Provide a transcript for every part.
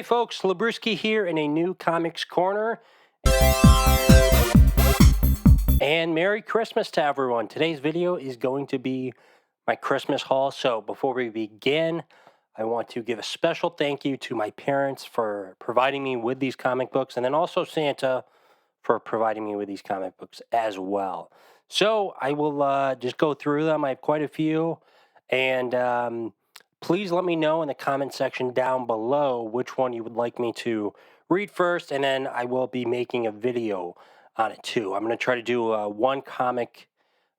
Hey folks, Labruski here in a new Comics Corner. And Merry Christmas to everyone. Today's video is going to be my Christmas haul. So before we begin, I want to give a special thank you to my parents for providing me with these comic books, and then also Santa for providing me with these comic books as well. So I will just go through them. I have quite a few, and please let me know in the comment section down below which one you would like me to read first, and then I will be making a video on it too. I'm going to try to do one comic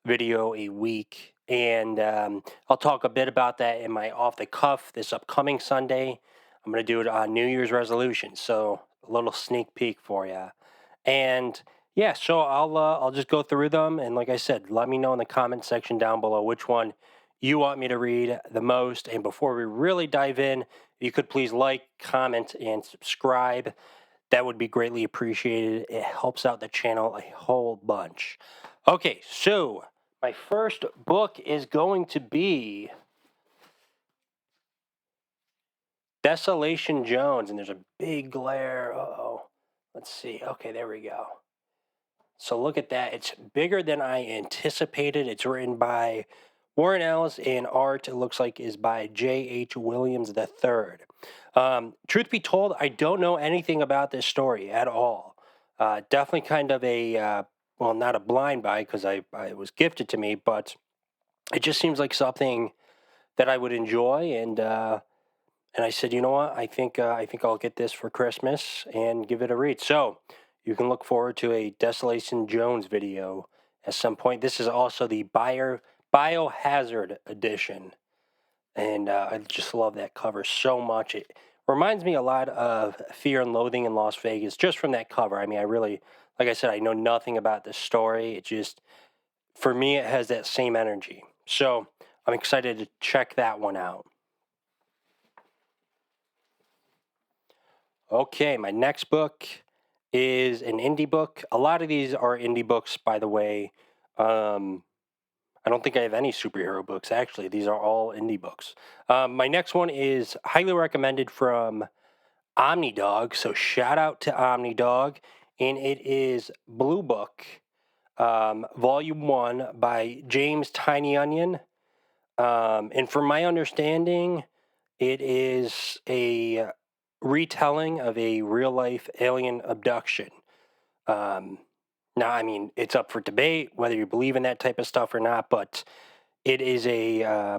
video a week, and I'll talk a bit about that in my off the cuff this upcoming Sunday. I'm going to do it on New Year's resolution, so a little sneak peek for you. And yeah, so I'll just go through them, and like I said, let me know in the comment section down below which one you want me to read the most. And before we really dive in, if you could please like, comment, and subscribe. That would be greatly appreciated. It helps out the channel a whole bunch. Okay, so my first book is going to be Desolation Jones, and there's a big glare. Uh-oh. Let's see. Okay, there we go. So look at that. It's bigger than I anticipated. It's written by Warren Ellis, and art, it looks like, is by J.H. Williams III. Truth be told, I don't know anything about this story at all. Definitely kind of a, well, not a blind buy because it was gifted to me, but it just seems like something that I would enjoy. And I said, you know what? I think I'll get this for Christmas and give it a read. So you can look forward to a Desolation Jones video at some point. This is also the Biohazard edition, and I just love that cover so much. It reminds me a lot of Fear and Loathing in Las Vegas, just from that cover. I mean, I really, like I said, I know nothing about this story. It just, for me, it has that same energy. So I'm excited to check that one out. Okay, my next book is an indie book. A lot of these are indie books, by the way. I don't think I have any superhero books, actually. These are all indie books. My next one is highly recommended from OmniDog, so shout out to OmniDog. And it is Blue Book, Volume 1 by James Tiny Onion. And from my understanding, it is a retelling of a real-life alien abduction. Now, I mean, it's up for debate whether you believe in that type of stuff or not, but it is a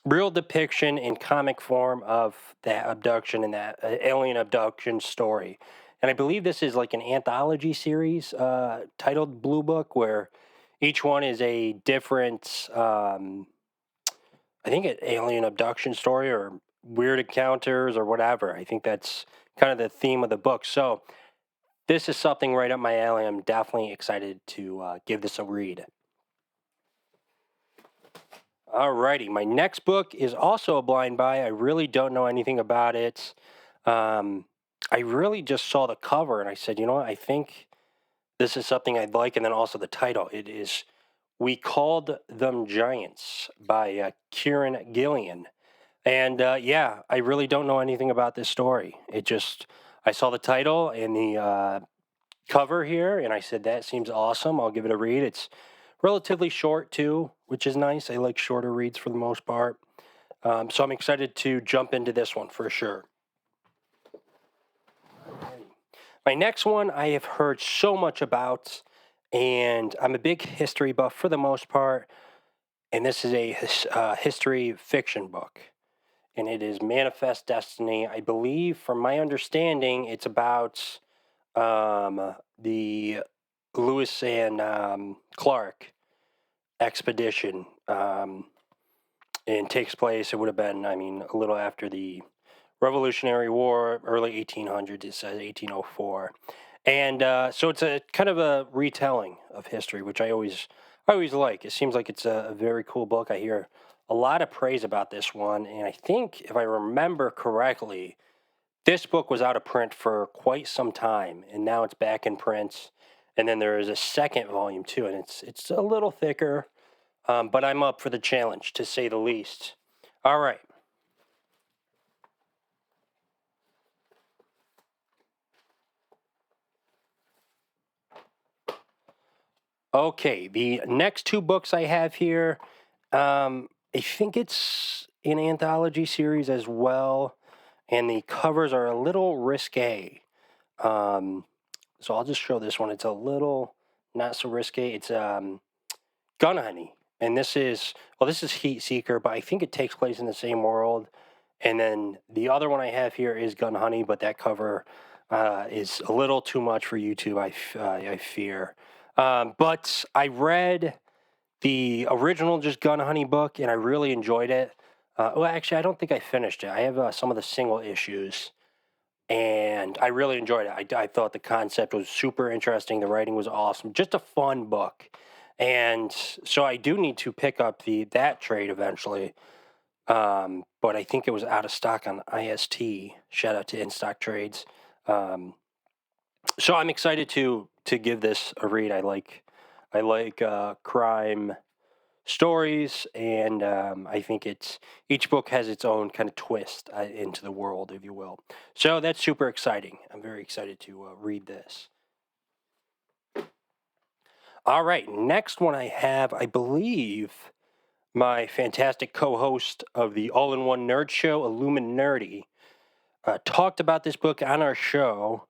real depiction in comic form of that abduction and that alien abduction story. And I believe this is like an anthology series titled Blue Book, where each one is a different, I think, an alien abduction story or weird encounters or whatever. I think that's kind of the theme of the book. So this is something right up my alley. I'm definitely excited to give this a read. Alrighty, my next book is also a blind buy. I really don't know anything about it. I really just saw the cover and I said, you know what, I think this is something I'd like. And then also the title. It is We Called Them Giants by Kieran Gillen. And yeah, I really don't know anything about this story. I saw the title and the cover here, and I said, that seems awesome. I'll give it a read. It's relatively short, too, which is nice. I like shorter reads for the most part. So I'm excited to jump into this one for sure. My next one I have heard so much about, and I'm a big history buff for the most part, and this is a history fiction book. And it is Manifest Destiny. I believe, from my understanding, it's about the Lewis and Clark expedition. And takes place, it would have been, I mean, a little after the Revolutionary War, early 1800s, it says 1804. And so it's a kind of a retelling of history, which I always like. It seems like it's a very cool book. I hear a lot of praise about this one, and I think, if I remember correctly, this book was out of print for quite some time, and now it's back in print. And then there is a second volume too, and it's a little thicker, but I'm up for the challenge, to say the least. All right. Okay, the next two books I have here, I think it's an anthology series as well, and the covers are a little risque. Um, so I'll just show this one. It's a little not so risque. It's Gun Honey, and this is Heat Seeker, but I think it takes place in the same world. And then the other one I have here is Gun Honey, but that cover is a little too much for YouTube. I fear. But I read the original just Gun Honey book, and I really enjoyed it. Well, actually, I don't think I finished it. I have some of the single issues, and I really enjoyed it. I thought the concept was super interesting. The writing was awesome. Just a fun book, and so I do need to pick up that trade eventually. But I think it was out of stock on IST. Shout out to In Stock Trades. So I'm excited to give this a read. I like crime stories, and I think each book has its own kind of twist into the world, if you will. So that's super exciting. I'm very excited to read this. All right, next one I have, I believe, my fantastic co-host of the All-in-One Nerd Show, Illumin Nerdy, talked about this book on our show,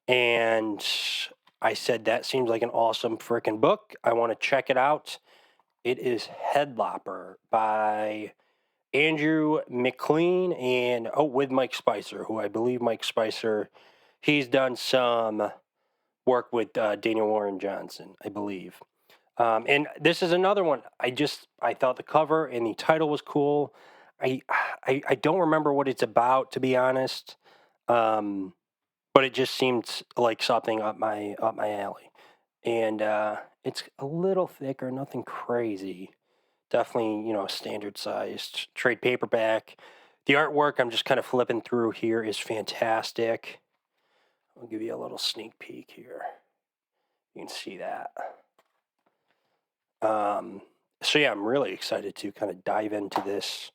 and I said that seems like an awesome freaking book. I want to check it out. It is Headlopper by Andrew McLean and with Mike Spicer, who I believe Mike Spicer, he's done some work with Daniel Warren Johnson, I believe. And this is another one. I thought the cover and the title was cool. I don't remember what it's about, to be honest. But it just seemed like something up my alley. And it's a little thicker, nothing crazy. Definitely, standard sized trade paperback. The artwork I'm just kind of flipping through here is fantastic. I'll give you a little sneak peek here. You can see that. So yeah, I'm really excited to kind of dive into this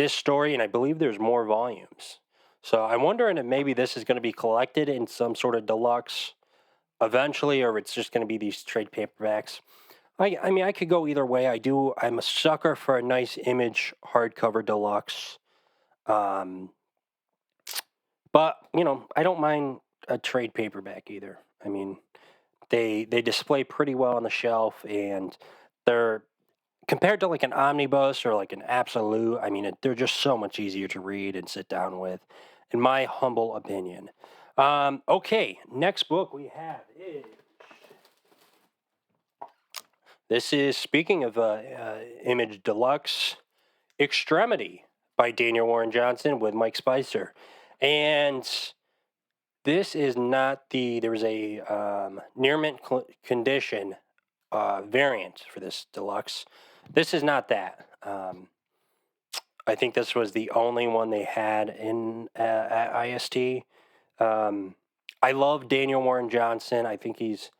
story, and I believe there's more volumes. So I'm wondering if maybe this is going to be collected in some sort of deluxe eventually, or it's just going to be these trade paperbacks. I mean, I could go either way. I'm a sucker for a nice Image hardcover deluxe. But, I don't mind a trade paperback either. I mean, they display pretty well on the shelf, and they're compared to like an omnibus or like an absolute. I mean, they're just so much easier to read and sit down with, in my humble opinion. Okay, next book we have is. This is, speaking of Image Deluxe, Extremity by Daniel Warren Johnson with Mike Spicer. And this is not there was a near mint condition variant for this deluxe. This is not that. I think this was the only one they had at IST. I love Daniel Warren Johnson. I think he's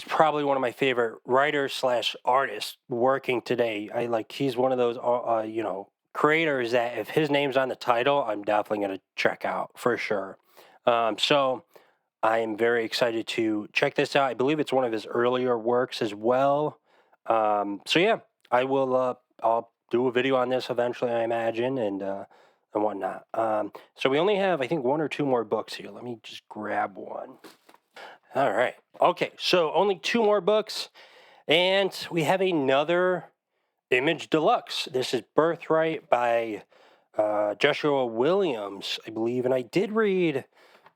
probably one of my favorite writers / artists working today. He's one of those, creators that if his name's on the title, I'm definitely going to check out for sure. So I am very excited to check this out. I believe it's one of his earlier works as well. So yeah, I'll do a video on this eventually, I imagine, and whatnot. So we only have, I think, one or two more books here. Let me just grab one. All right. Okay, so only two more books, and we have another Image Deluxe. This is Birthright by Joshua Williams, I believe, and I did read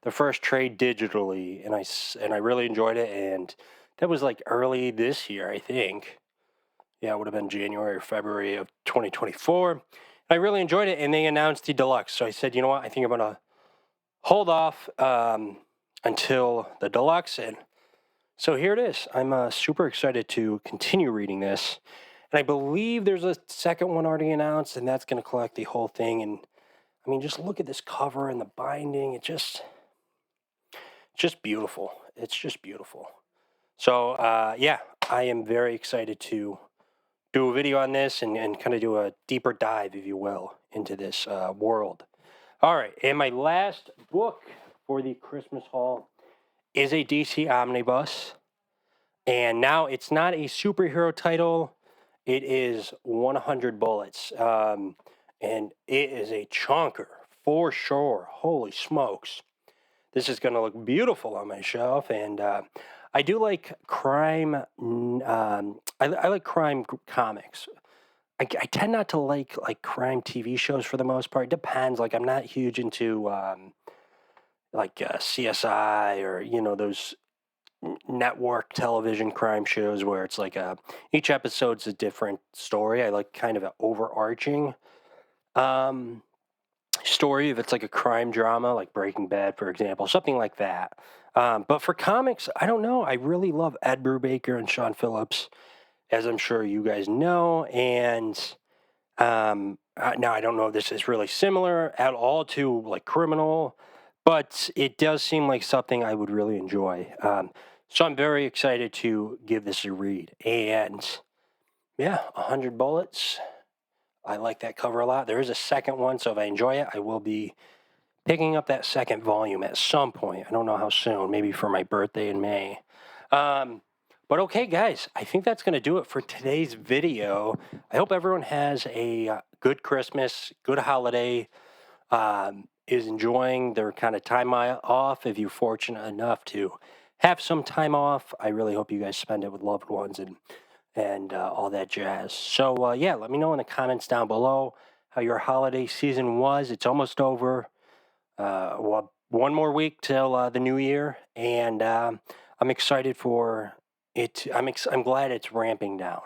the first trade digitally, and I really enjoyed it, and that was like early this year, I think. Yeah, it would have been January or February of 2024. I really enjoyed it, and they announced the deluxe, so I said, you know what, I think I'm going to hold off until the deluxe, and so here it is. I'm super excited to continue reading this. And I believe there's a second one already announced, and that's going to collect the whole thing. And I mean, just look at this cover and the binding. It's just beautiful. It's just beautiful. So, yeah, I am very excited to do a video on this and kind of do a deeper dive, if you will, into this world. All right. And my last book for the Christmas haul is a DC omnibus. And now it's not a superhero title. It is 100 Bullets. And it is a chunker for sure. Holy smokes. This is going to look beautiful on my shelf. And I do like crime. I like crime comics. I tend not to like crime TV shows for the most part. It depends. Like I'm not huge into CSI or those network television crime shows where it's like each episode's a different story. I like kind of an overarching um, story if it's like a crime drama, like Breaking Bad, for example, something like that. But for comics, I don't know. I really love Ed Brubaker and Sean Phillips, as I'm sure you guys know. And now I don't know if this is really similar at all to like Criminal, but it does seem like something I would really enjoy. So I'm very excited to give this a read. And yeah, 100 Bullets. I like that cover a lot. There is a second one, so if I enjoy it, I will be picking up that second volume at some point. I don't know how soon, maybe for my birthday in May. Um, but okay, guys, I think that's going to do it for today's video. I hope everyone has a good Christmas, good holiday, is enjoying their kind of time off. If you're fortunate enough to have some time off, I really hope you guys spend it with loved ones and all that jazz. So yeah, let me know in the comments down below how your holiday season was. It's almost over. Well, one more week till the new year, and I'm excited for it. I'm glad it's ramping down.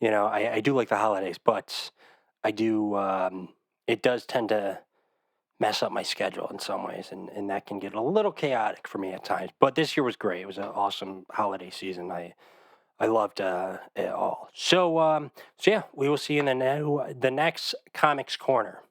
I do like the holidays, but I do. It does tend to mess up my schedule in some ways, and that can get a little chaotic for me at times. But this year was great. It was an awesome holiday season. I loved it all. So yeah, we will see you in the next Comics Corner.